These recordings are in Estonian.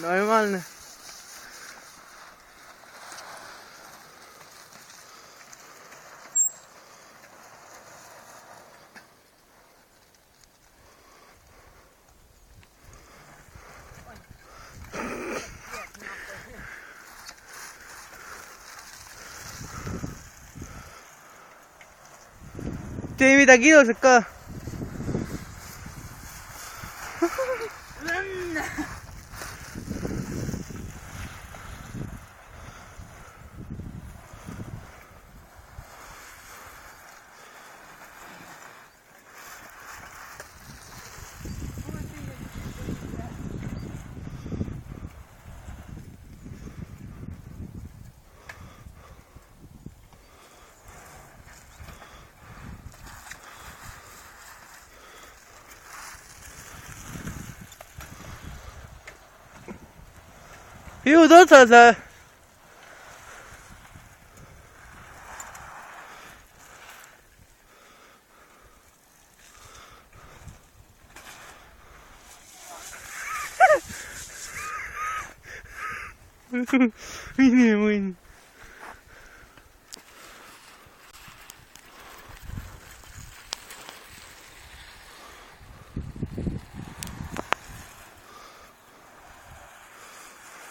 Normaalne. Tee midagi ilusat ka. Jõud otsas. Mine mõnn.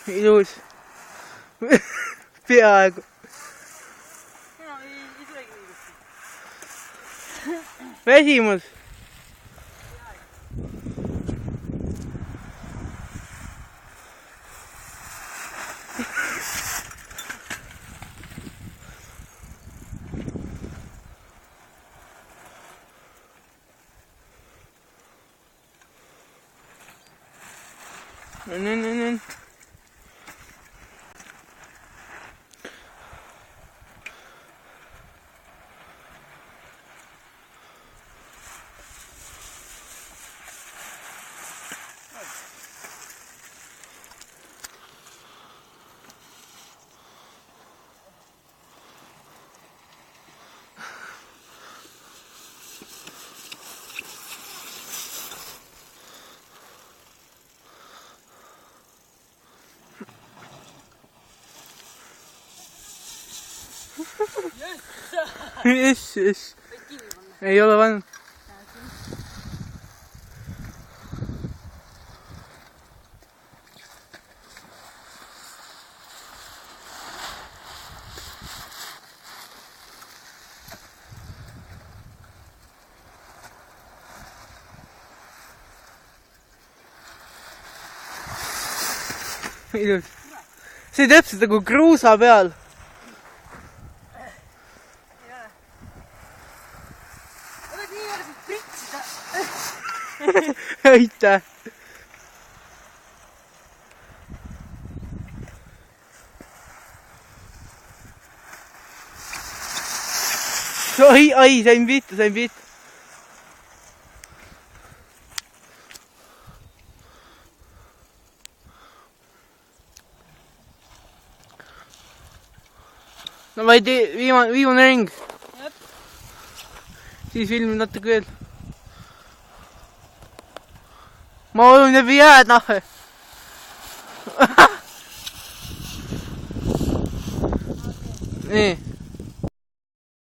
Ilus. Peaaegu. Väsimus. Nn. Yes. Ei ole pannud. Ilus. See täpselt nagu kruusa peal. Aitäh! Ai, sain pihta. No ma ei tee, viimane ring. Siis filmin natuke veel. Ma olin läbi jääd, nahhe. Nii.